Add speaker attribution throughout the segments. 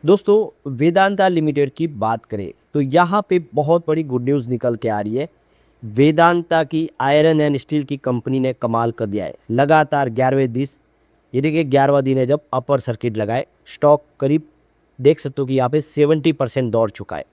Speaker 1: दोस्तों वेदांता लिमिटेड की बात करें तो यहाँ पे बहुत बड़ी गुड न्यूज़ निकल के आ रही है। वेदांता की आयरन एंड स्टील की कंपनी ने कमाल कर दिया है। लगातार 11वें दिन, ये देखिए 11वां दिन है जब अपर सर्किट लगाए, स्टॉक करीब देख सकते हो कि यहाँ पे 70% दौड़ चुका है।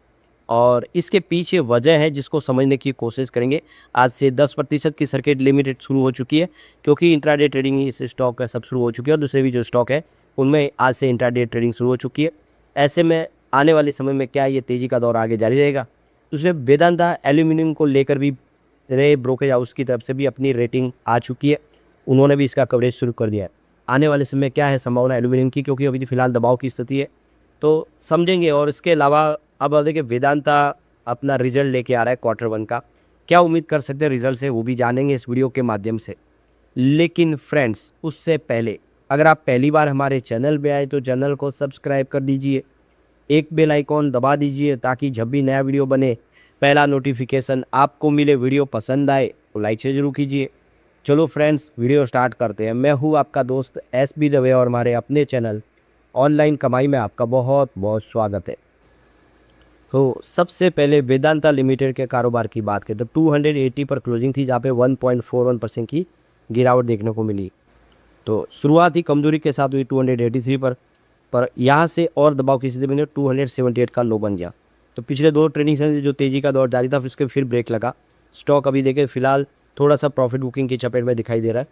Speaker 1: और इसके पीछे वजह है जिसको समझने की कोशिश करेंगे। आज से 10% की सर्किट लिमिटेड शुरू हो चुकी है, क्योंकि इंट्राडे ट्रेडिंग इस स्टॉक का सब शुरू हो चुकी है और दूसरे भी जो स्टॉक है उनमें आज से इंट्राडे ट्रेडिंग शुरू हो चुकी है। ऐसे में आने वाले समय में क्या ये तेज़ी का दौर आगे जारी रहेगा? दूसरे वेदांता एल्यूमिनियम को लेकर भी रे ब्रोकेज हाउस की तरफ से भी अपनी रेटिंग आ चुकी है, उन्होंने भी इसका कवरेज शुरू कर दिया है। आने वाले समय क्या है संभावना एल्यूमिनियम की, क्योंकि अभी फ़िलहाल दबाव की स्थिति है, तो समझेंगे। और इसके अलावा अब देखिए वेदांता अपना रिजल्ट लेके आ रहा है क्वार्टर 1 का, क्या उम्मीद कर सकते हैं रिजल्ट से वो भी जानेंगे इस वीडियो के माध्यम से। लेकिन फ्रेंड्स उससे पहले अगर आप पहली बार हमारे चैनल पे आए तो चैनल को सब्सक्राइब कर दीजिए, एक बेल आइकॉन दबा दीजिए ताकि जब भी नया वीडियो बने पहला नोटिफिकेशन आपको मिले। वीडियो पसंद आए तो लाइक से जरूर कीजिए। चलो फ्रेंड्स वीडियो स्टार्ट करते हैं। मैं हूँ आपका दोस्त SB दवे और हमारे अपने चैनल ऑनलाइन कमाई में आपका बहुत बहुत स्वागत है। तो सबसे पहले वेदांता लिमिटेड के कारोबार की बात करें तो 280 पर क्लोजिंग थी, जहाँ पे 1.41% की गिरावट देखने को मिली। तो शुरुआती कमजोरी के साथ हुई 283 पर यहाँ से और दबाव की स्थिति में 278 का लो बन गया। तो पिछले 2 ट्रेडिंग सेशन से जो तेजी का दौर जारी था उसके फिर ब्रेक लगा। स्टॉक अभी देखें फिलहाल थोड़ा सा प्रॉफिट बुकिंग की चपेट में दिखाई दे रहा है।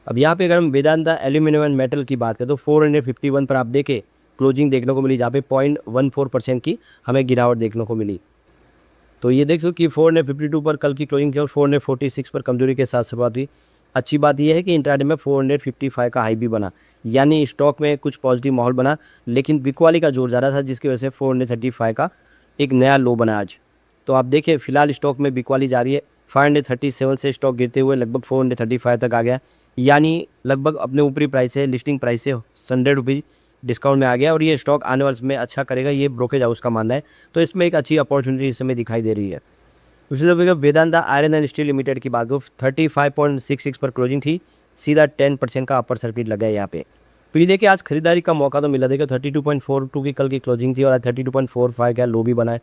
Speaker 1: अब यहाँ पे अगर हम वेदांता एल्यूमिनियम एंड मेटल की बात करें तो 451 पर आप देखें क्लोजिंग देखने को मिली, जहाँ पे 0.14% की हमें गिरावट देखने को मिली। तो ये देख सकते कि 452 पर कल की क्लोजिंग थी और 446 पर कमजोरी के साथ शुरुआत हुई। अच्छी बात यह है कि इंट्राडे में 455 का हाई भी बना, यानी स्टॉक में कुछ पॉजिटिव माहौल बना। लेकिन बिकवाली का जोर ज़्यादा था जिसकी वजह से 435 का एक नया लो बना आज। तो आप देखिए फिलहाल स्टॉक में बिकवाली जारी है। 537 से स्टॉक गिरते हुए लगभग 435 तक आ गया, यानी लगभग अपने ऊपरी प्राइस से लिस्टिंग प्राइस से 100 रुपीज़ डिस्काउंट में आ गया। और ये स्टॉक आने वाले समय अच्छा करेगा, ये ब्रोकेज हाउस का मानना है। तो इसमें एक अच्छी अपॉर्चुनिटी इस समय दिखाई दे रही है। दूसरी तरफ Vedanta iron and steel limited की बात करूँ 35.66 पर क्लोजिंग थी, सीधा 10% का अपर सर्किट लगा है यहाँ पे। तो ये देखिए आज खरीदारी का मौका तो मिला। देखिए 32.42 की कल की क्लोजिंग थी और आज 32.45 का लो भी बना है।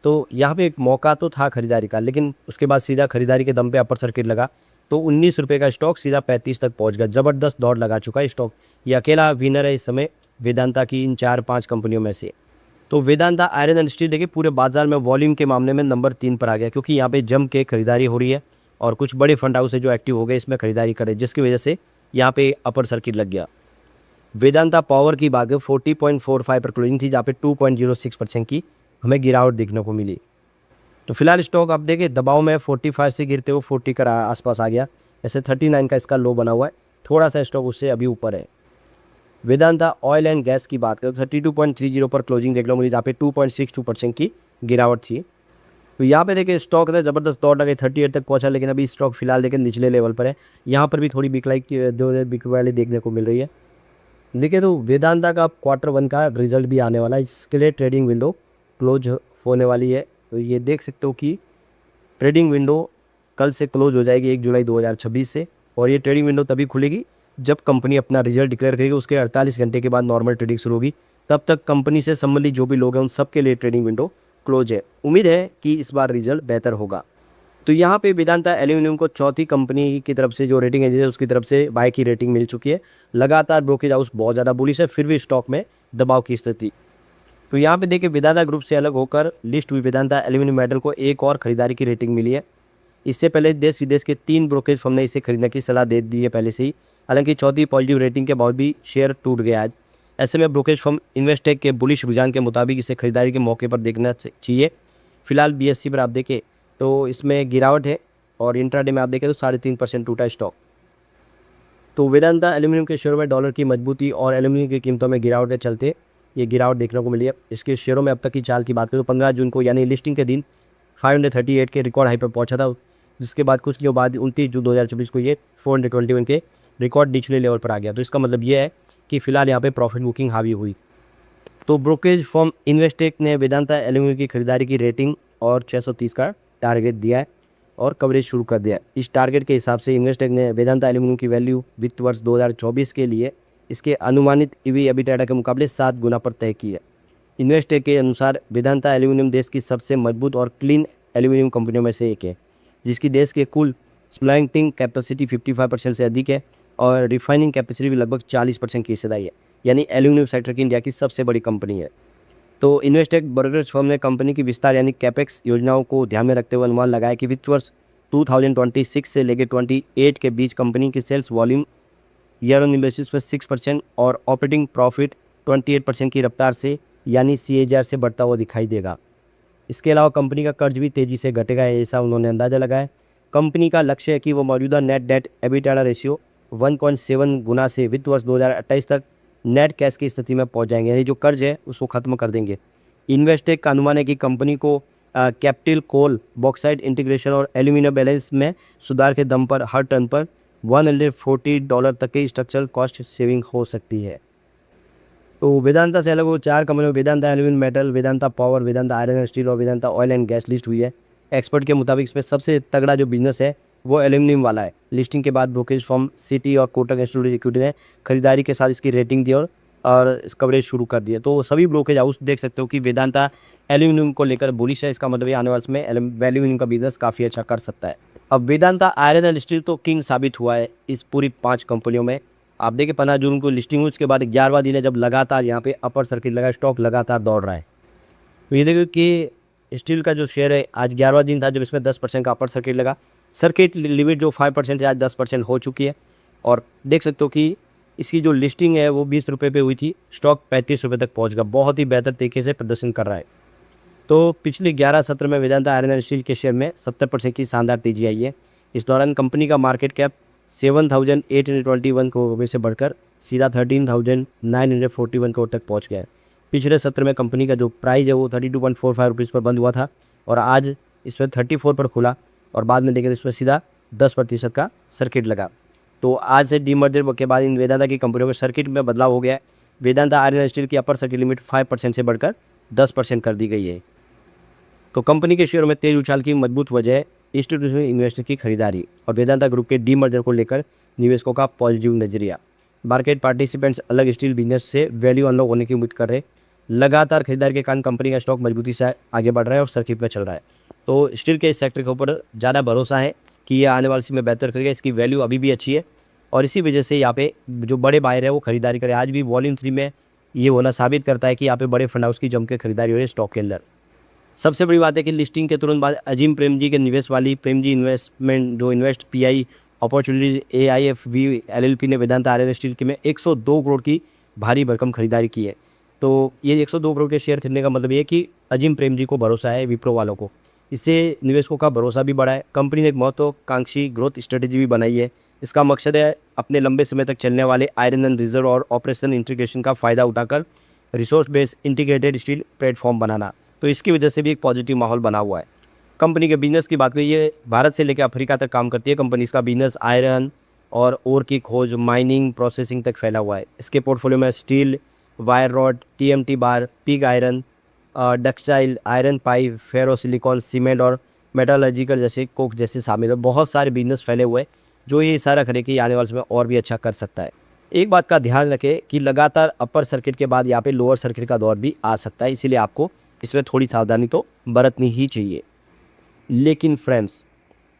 Speaker 1: तो यहाँ पे एक मौका तो था खरीदारी का, लेकिन उसके बाद सीधा खरीदारी के दम पे अपर सर्किट लगा। तो 19 रुपये का स्टॉक सीधा 35 तक पहुँच गया। ज़बरदस्त दौड़ लगा चुका है स्टॉक। ये अकेला विनर है इस समय वेदांता की इन 4-5 कंपनियों में से। तो वेदांता आयरन एंड स्टील देखिए पूरे बाजार में वॉल्यूम के मामले में नंबर 3 पर आ गया, क्योंकि यहाँ पे जम के खरीदारी हो रही है और कुछ बड़े फंड हाउस है जो एक्टिव हो गए इसमें खरीदारी करे, जिसकी वजह से यहाँ पे अपर सर्किट लग गया। वेदांता पावर की बात 40.45 पर क्लोजिंग थी, जहाँ पे 2.06% की हमें गिरावट देखने को मिली। तो फिलहाल स्टॉक आप देखिए दबाव में 45 से गिरते हुए 40 का आसपास आ गया। ऐसे 39 का इसका लो बना हुआ है, थोड़ा सा स्टॉक उससे अभी ऊपर है। वेदांता ऑयल एंड गैस की बात करें तो 32.30 पर क्लोजिंग देख लो मुझे, जहाँ पे 2.62% की गिरावट थी। तो यहाँ पे देखिए स्टॉक है ज़बरदस्त दौड़ लगे 38 तक पहुँचा, लेकिन अभी स्टॉक फिलहाल देखिए निचले लेवल पर है। यहाँ पर भी थोड़ी बिकवाली देखने को मिल रही है। देखिए तो वेदांता का क्वार्टर 1 का रिजल्ट भी आने वाला है, इसके लिए ट्रेडिंग विंडो क्लोज होने वाली है। तो ये देख सकते हो कि ट्रेडिंग विंडो कल से क्लोज हो जाएगी 1 जुलाई 2026 से। और ये ट्रेडिंग विंडो तभी खुलेगी जब कंपनी अपना रिजल्ट डिक्लेयर करेगी, उसके 48 घंटे के बाद नॉर्मल ट्रेडिंग शुरू होगी। तब तक कंपनी से संबंधित जो भी लोग हैं उन सबके लिए ट्रेडिंग विंडो क्लोज है। उम्मीद है कि इस बार रिजल्ट बेहतर होगा। तो यहाँ पे वेदांता एल्यूमिनियम को चौथी कंपनी की तरफ से जो रेटिंग एजेंसी है उसकी तरफ से बाय की रेटिंग मिल चुकी है। लगातार ब्रोकेज हाउस बहुत ज़्यादा बुलिश है, फिर भी स्टॉक में दबाव की स्थिति। तो यहाँ पे देखिए वेदांता ग्रुप से अलग होकर लिस्ट हुई वेदांता एल्यूमिनियम मेटल को एक और खरीदारी की रेटिंग मिली है। इससे पहले देश विदेश के 3 ब्रोकेज फर्म ने इसे खरीदने की सलाह दे दी है पहले से ही। हालांकि चौथी पॉजिटिव रेटिंग के बाद भी शेयर टूट गया आज। ऐसे में ब्रोकेज फर्म इन्वेस्टेक के बुलिश रुझान के मुताबिक इसे खरीदारी के मौके पर देखना चाहिए। फिलहाल BSE पर आप देखें तो इसमें गिरावट है और इंट्राडे में आप देखें तो 3.5% टूटा स्टॉक। तो वेदांता एल्यूमिनियम के शेयरों में डॉलर की मजबूती और एल्यूमिनियम की कीमतों में गिरावट के चलते ये गिरावट देखने को मिली है। इसके शेयरों में अब तक की चाल की बात करें तो 15 जून को यानी लिस्टिंग के दिन 538 के रिकॉर्ड हाई पर पहुंचा था, जिसके बाद कुछ दिनों बाद 29 जून 2024 को ये 421 के रिकॉर्ड निचले लेवल पर आ गया। तो इसका मतलब ये है कि फिलहाल यहाँ पे प्रॉफिट बुकिंग हावी हुई। तो ब्रोकेज फर्म इन्वेस्टेक ने वेदांता एल्यूमिनियम की खरीदारी की रेटिंग और 630 का टारगेट दिया है और कवरेज शुरू कर दिया। इस टारगेट के हिसाब से इन्वेस्टेक ने वेदांता एल्यूमिनियम की वैल्यू वित्त वर्ष 2024 के लिए इसके अनुमानित ईवी एबिटाडा के मुकाबले 7 गुना पर तय की है। इन्वेस्टेक के अनुसार वेदांता एल्यूमिनियम देश की सबसे मजबूत और क्लीन एल्यूमिनियम कंपनियों में से एक है, जिसकी देश के कुल स्मेल्टिंग कैपेसिटी 55% से अधिक है और रिफाइनिंग कैपेसिटी भी लगभग 40% की हिस्सेदारी है। यानी एल्यूमिनियम सेक्टर की इंडिया की सबसे बड़ी कंपनी है। तो इन्वेस्टेक ब्रोकरेज फर्म ने कंपनी की विस्तार यानी कैपेक्स योजनाओं को ध्यान में रखते हुए अनुमान लगाया कि वित्त वर्ष 2026 से लेकर 28 के बीच कंपनी की sales volume year on basis पर 6% और ऑपरेटिंग प्रॉफिट 28% की रफ्तार से यानी CAGR से बढ़ता हुआ दिखाई देगा। इसके अलावा कंपनी का कर्ज भी तेज़ी से घटेगा, ऐसा उन्होंने अंदाज़ा लगाया। कंपनी का लक्ष्य है कि वो मौजूदा नेट डेट एबिटाडा रेशियो 1.7 गुना से वित्त वर्ष 2028 तक नेट कैश की स्थिति में पहुंच जाएंगे, यानी जो कर्ज है उसको ख़त्म कर देंगे। इन्वेस्टेक का अनुमान है कि कंपनी को कैपिटल कोल बॉक्साइट इंटीग्रेशन और एल्यूमिनियम बैलेंस में सुधार के दम पर हर टन पर $140 तक की स्ट्रक्चरल कॉस्ट सेविंग हो सकती है। तो वेदांता से अलग वो 4 कंपनियों Vedanta aluminium metal, Vedanta power, Vedanta iron and steel और Vedanta oil and gas list हुई है। एक्सपर्ट के मुताबिक इसमें सबसे तगड़ा जो बिजनेस है वो एल्यूमिनियम वाला है। लिस्टिंग के बाद ब्रोकरेज फर्म सिटी और कोटक इंस्टीट्यूट इक्विटी ने खरीदारी के साथ इसकी रेटिंग दी और इस कवरेज शुरू कर दिया। तो सभी ब्रोकरेज हाउस देख सकते हो कि वेदांता एल्यूमिनियम को लेकर बुलिश है। इसका मतलब ये आने वाले समय एल्यूमिनियम का बिजनेस काफ़ी अच्छा कर सकता है। अब वेदांता आयरन एंड स्टील तो किंग साबित हुआ है इस पूरी 5 कंपनियों में। आप देखिए 15 जून को लिस्टिंग हुई, उसके बाद 11वां दिन है जब लगातार यहाँ पे अपर सर्किट लगा, स्टॉक लगातार दौड़ रहा है। तो ये देखिए कि स्टील का जो शेयर है आज 11वां दिन था जब इसमें 10% का अपर सर्किट लगा। सर्किट लिमिट जो 5% है आज 10% हो चुकी है और देख सकते हो कि इसकी जो लिस्टिंग है वो 20 रुपये पे हुई थी, स्टॉक 35 रुपये तक पहुँच गया। बहुत ही बेहतर तरीके से प्रदर्शन कर रहा है। तो पिछले 11 सत्र में वेदांता आयरन एंड स्टील के शेयर में 70% की शानदार तेजी आई है। इस दौरान कंपनी का मार्केट कैप 7,821 करोड़ रुपये से बढ़कर सीधा 13,941 करोड़ तक पहुंच गया है। पिछले सत्र में कंपनी का जो प्राइस है वो 32.45 रुपीज़ पर बंद हुआ था और आज इस पर 34 पर खुला और बाद में देखें तो इसमें सीधा 10% का सर्किट लगा। तो आज से डीमर्जर के बाद इन वेदांता की कंपनियों के सर्किट में बदलाव हो गया है। वेदांता आयरन एंड स्टील की अपर सर्किट लिमिट 5% से बढ़कर 10% कर दी गई है। तो कंपनी के शेयरों में तेज उछाल की मजबूत वजह है इंस्टीट्यूशनल इन्वेस्टर की खरीदारी और वेदांता ग्रुप के डीमर्जर को लेकर निवेशकों का पॉजिटिव नजरिया। मार्केट पार्टिसिपेंट्स अलग स्टील बिजनेस से वैल्यू अनलॉक होने की उम्मीद कर रहे हैं। लगातार खरीदारी के कारण कंपनी का स्टॉक मजबूती से आगे बढ़ रहा है और सर्किट में चल रहा है। तो स्टील के इस सेक्टर के ऊपर ज़्यादा भरोसा है कि ये आने वाले समय में बेहतर करेगा। इसकी वैल्यू अभी भी अच्छी है और इसी वजह से यहाँ पे जो बड़े बायर है वो खरीदारी करें। आज भी वॉल्यूम 3 में ये होना साबित करता है कि यहाँ पे बड़े फंड हाउस की जम के खरीदारी हो रही है स्टॉक के अंदर। सबसे बड़ी बात है कि लिस्टिंग के तुरंत बाद अजीम प्रेमजी के निवेश वाली प्रेमजी इन्वेस्टमेंट जो invest PI opportunities AIFV LLP ने वेदांता आयरन स्टील के में 102 करोड़ की भारी भरकम खरीदारी की है। तो ये 102 करोड़ के शेयर खरीदने का मतलब ये है कि अजीम प्रेमजी को भरोसा है विप्रो वालों को। इससे निवेशकों का भरोसा भी बढ़ा है। कंपनी ने एक महत्वाकांक्षी ग्रोथ स्ट्रेटेजी भी बनाई है। इसका मकसद है अपने लंबे समय तक चलने वाले आयरन एंड रिजर्व और ऑपरेशन इंटीग्रेशन का फ़ायदा उठाकर resource based integrated steel platform बनाना। तो इसकी वजह से भी एक पॉजिटिव माहौल बना हुआ है। कंपनी के बिजनेस की बात करें, ये भारत से लेकर अफ्रीका तक काम करती है। कंपनी इसका बिजनेस आयरन और ओर की खोज, माइनिंग, प्रोसेसिंग तक फैला हुआ है। इसके पोर्टफोलियो में steel, wire rod, TMT bar, pig iron, ductile, iron pipe, ferro silicon, cement और मेटालर्जिकल जैसे कोक जैसे शामिल है। बहुत सारे बिजनेस फैले हुए हैं जो ये इशारा करे कि आने वाले समय और भी अच्छा कर सकता है। एक बात का ध्यान रखें कि लगातार अपर सर्किट के बाद यहाँ पे लोअर सर्किट का दौर भी आ सकता है, इसीलिए आपको इसमें थोड़ी सावधानी तो बरतनी ही चाहिए। लेकिन फ्रेंड्स,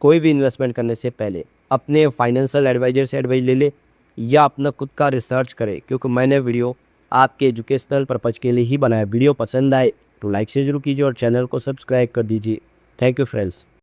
Speaker 1: कोई भी इन्वेस्टमेंट करने से पहले अपने फाइनेंशियल एडवाइजर से एडवाइस ले ले या अपना खुद का रिसर्च करें, क्योंकि मैंने वीडियो आपके एजुकेशनल पर्पज़ के लिए ही बनाया। वीडियो पसंद आए तो लाइक से जरूर कीजिए और चैनल को सब्सक्राइब कर दीजिए। Thank you friends.